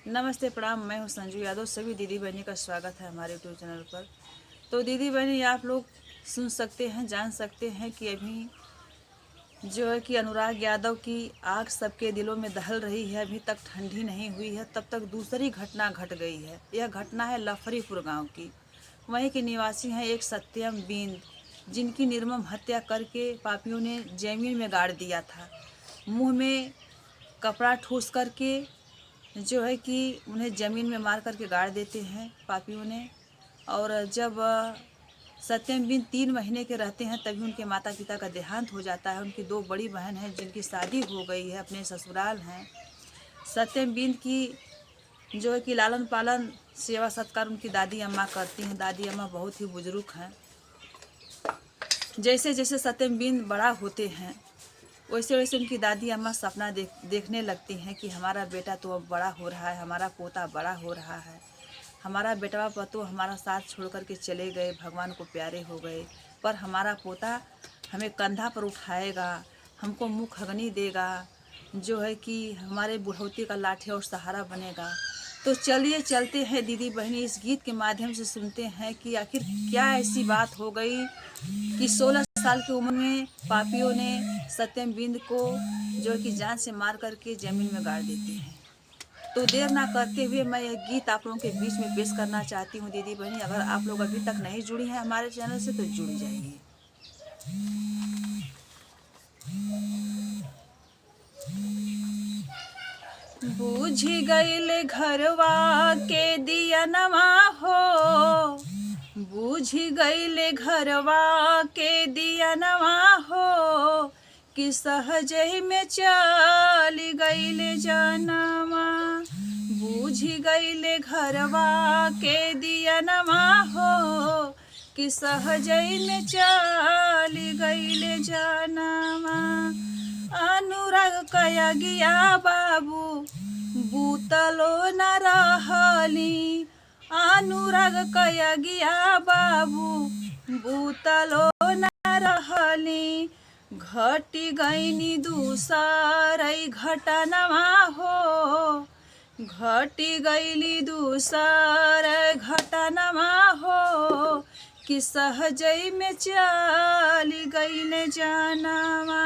नमस्ते प्रणाम। मैं हूं संजू यादव। सभी दीदी बहनी का स्वागत है हमारे यूट्यूब चैनल पर। तो दीदी बहनी, आप लोग सुन सकते हैं, जान सकते हैं कि अभी जो है कि अनुराग यादव की आग सबके दिलों में दहल रही है। अभी तक ठंडी नहीं हुई है, तब तक दूसरी घटना घट गई है। यह घटना है लफरीपुर गांव की। वहीं के निवासी हैं एक सत्यम बिंद, जिनकी निर्मम हत्या करके पापियों ने जमीन में गाड़ दिया था। मुंह में कपड़ा ठूस करके जो है कि उन्हें ज़मीन में मार करके गाड़ देते हैं पापियों ने। और जब सत्यम बिन 3 महीने के रहते हैं तभी उनके माता पिता का देहांत हो जाता है। उनकी 2 बड़ी बहन हैं जिनकी शादी हो गई है, अपने ससुराल हैं। सत्यम बिन की जो है कि लालन पालन सेवा सत्कार उनकी दादी अम्मा करती हैं। दादी अम्मा बहुत ही बुजुर्ग हैं। जैसे जैसे सत्यम बिन बड़ा होते हैं वैसे वैसे उनकी दादी अम्मा सपना देखने लगती हैं कि हमारा बेटा तो अब बड़ा हो रहा है, हमारा पोता बड़ा हो रहा है, हमारा बेटवा पतो हमारा साथ छोड़ कर के चले गए, भगवान को प्यारे हो गए, पर हमारा पोता हमें कंधा पर उठाएगा, हमको मुखगनी देगा, जो है कि हमारे बुढ़ौती का लाठी और सहारा बनेगा। तो चलिए चलते हैं दीदी बहनी, इस गीत के माध्यम से सुनते हैं कि आखिर क्या ऐसी बात हो गई कि 16 साल की उम्र में पापियों ने सत्यम बिंद को जो कि जान से मार करके जमीन में गाड़ देते हैं। तो देर ना करते हुए मैं यह गीत आप लोगों के बीच में पेश करना चाहती हूँ दीदी बहनी। अगर आप लोग अभी तक नहीं जुड़ी हैं हमारे चैनल से तो जुड़ जाइए। बूझ गईल घरवा के दिया नमा हो, बूझ गईल घरवा के दिया नमा हो, कि सहज में चल गईल जनवा। बूझ गईल घरवा के दिया नमा हो, कि सहज में चल गईल जनवा। अनुराग कया गिया बाबू बूतलो न रहली, अनुराग कया गिया बाबू बूतलो न रहली। घटी गईनी दूसर घटनवा हो, घटी गईली दूसर घटनवा हो, कि सहज में चली गईल जनवा।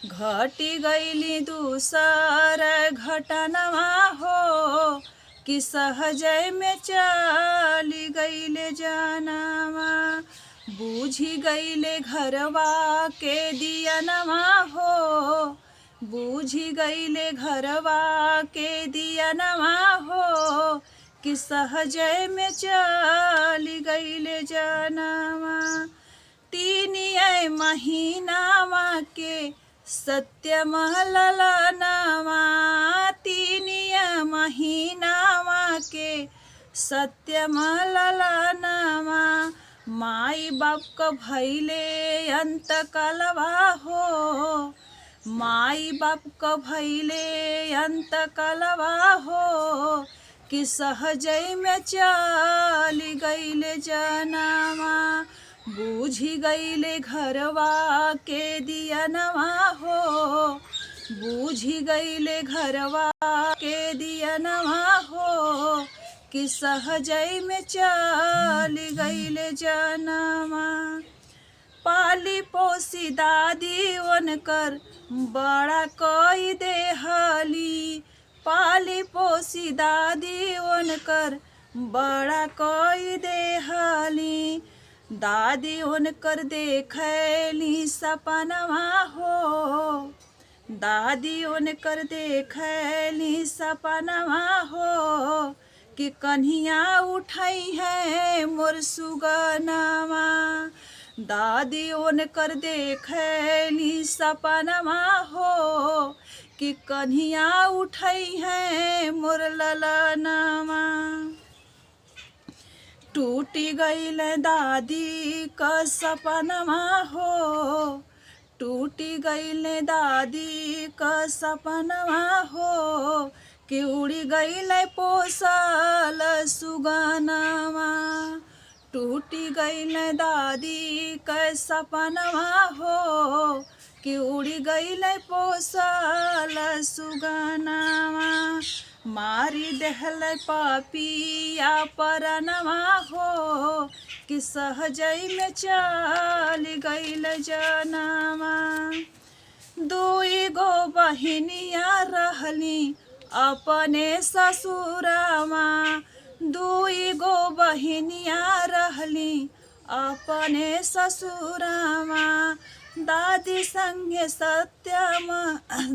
घटी गईली दूसर घटनवा हो, कि सहज में चली गईल जनवा। बूझी गईले घरवा के दियनवा हो, बूझी गईले घरवा के दियनवा हो, कि सहज में चली गईले जनवा। 3 महीनावा के सत्यम ललनवा, 3 महीनावा के सत्यम ललनवा। माई बाप क भैले अंत कलवा हो, माई बाप क भैले अंत कलवा हो, कि सहज में चली गईले जनवा। बूझी गईले घरवा के दियनवा हो, बूझी गईले घरवा के दियनवा हो, कि सहज में चली गईले जनवा। पाली पोसी दादी उनकर बड़ा कोई देहली, पाली पोसी दादी उनकर बड़ा कोई देहली। दादी उनकर देखली सपनवा हो, दादी उनकर देखली सपनवा हो, कि कन्हिया उठाई है मोर सुगनवा। दादी उनकर देखली सपनवा हो, कि कन्हिया उठाई है मोर ललनवा। टूटी गईल दादी का सपनवा हो, टूटी गईल दादी का सपनवा हो, कि उड़ी गईल पोसल सुगनवा। टूटी गईल दादी का सपनवा हो, कि उड़ी गईल पोसल सुगनवा। मारी देहल पापिया परनवा हो कि सहजई में चल गईल जनवा। दुई गो बहिनिया रहली अपने ससुरामा, दुई गो बहिनिया रहली अपने ससुरामा। दादी संगे सत्यम,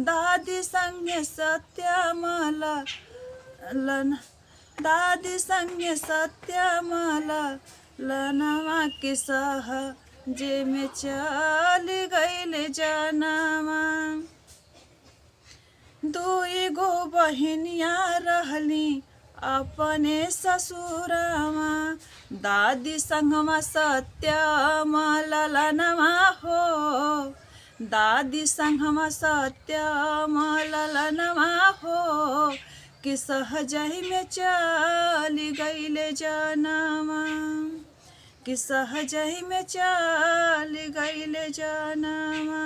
दादी संगे सत्यम लन, दादी संगे सत्यम लनवा के सहजे में चल गईल जनवा। दुई गो बहिनिया रहली अपने ससुरामा, दादी संगमा सत्यम ललनवा हो, दादी संगमा सत्यम ललनवा हो कि सहजई में चल गईल जनवा, कि सहजई में चल गईल जनवा।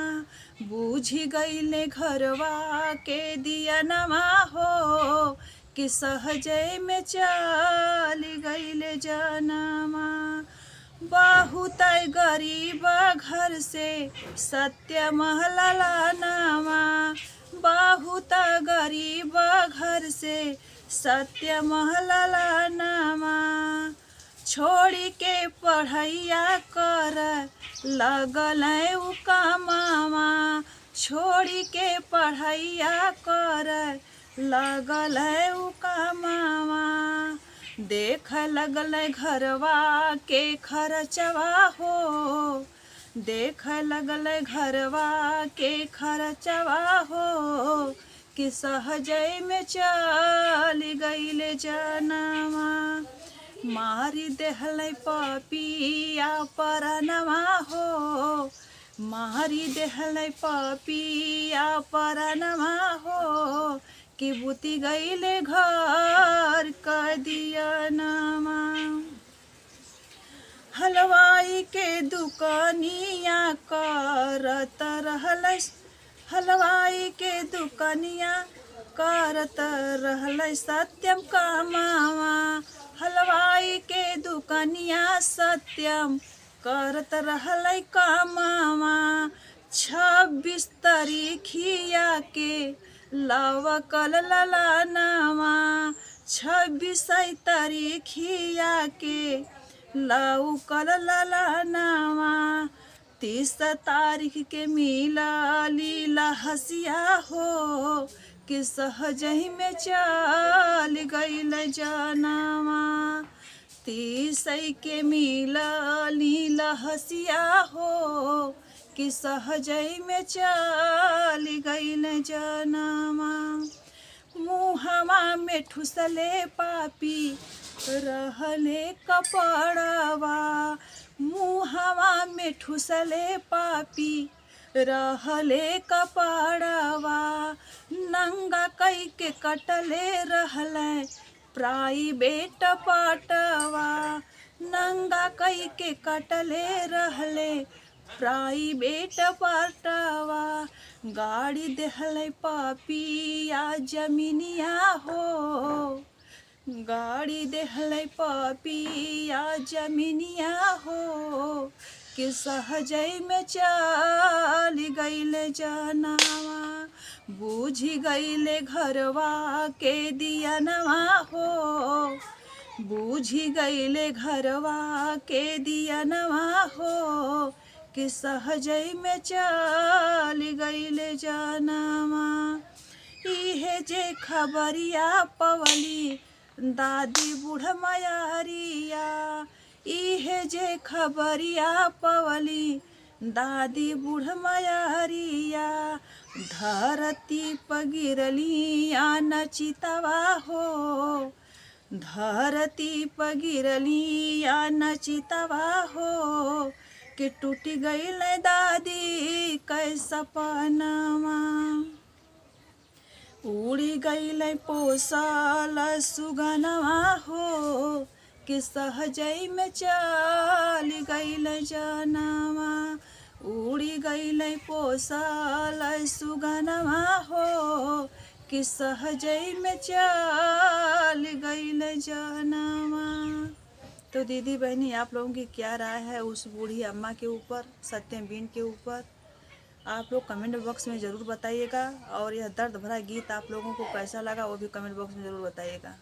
बूझी गईले घरवा के दियनवा हो कि सहजई में चल गईल जनवा। बहुत गरीब घर से सत्यम ललनवा, बहुत गरीब घर से सत्यम ललनवा। छोड़ी के पढ़ैया कर लगल उ कमावा, छोड़ी के पढ़ैया कर लगल उ कमावा। देख लगल घरवा के खर्चवा हो, देख लगल घरवा के खर्चवा हो कि सहजई में चल गईल जनवा। मारी देहल पापिया परनवा हो, मारी देहल पापिया परनवा हो कि बुती गईले घर क दियनवा। हलवाई के दुकानिया करत रहल, हलवाई के दुकानिया करत रहल सत्यम कमावा, हलवाई के दुकानिया सत्यम करत रहल कमावा। 26 तारीखिया के लवकल ललनवा, 26 तारीखिया के लवकल ललनवा। 30 तारीख के मिलली लहसिया हो कि सहजई में चल गईल जनवा। 30 के मिलली लहसिया हो कि सहजई में चल गईल जनवा। मुहवा में ठुसले पापी रहले कपड़वा, मुहवा में ठुसले पापी रहले कपड़वा। नंगा कई के कटले रहले प्राइवेट पाटवा, नंगा कई के कटले रहले प्राइवेट पाटवा। गाड़ी देहले पापिया जमीनिया हो, गाड़ी देहले पापिया जमीनिया हो कि सहजई में चल गईल जनवा। बूझी गईले घरवा के दियनवा हो, बूझी गईले घरवा के दियनवा हो कि सहजई में चल गईल जनवा। इहे जे खबरिया पवली दादी बूढ़ मयारिया, इहे जे खबरिया पवली दादी बूढ़ मयारिया। धरती पर गिरली नचितवा हो, धरती पर गिरली नचितवा हो कि टूट गईल दादी कै सपनवा। उड़ी गईल पोसल सुगनवा हो कि सहजई में चल गईल जनवा। उड़ी गईल पोसल सुगनवा हो कि सहजई में चल गई न जानवा। तो दीदी बहनी आप लोगों की क्या राय है उस बूढ़ी अम्मा के ऊपर, सत्यमबीन के ऊपर? आप लोग कमेंट बॉक्स में ज़रूर बताइएगा। और यह दर्द भरा गीत आप लोगों को कैसा लगा वो भी कमेंट बॉक्स में ज़रूर बताइएगा।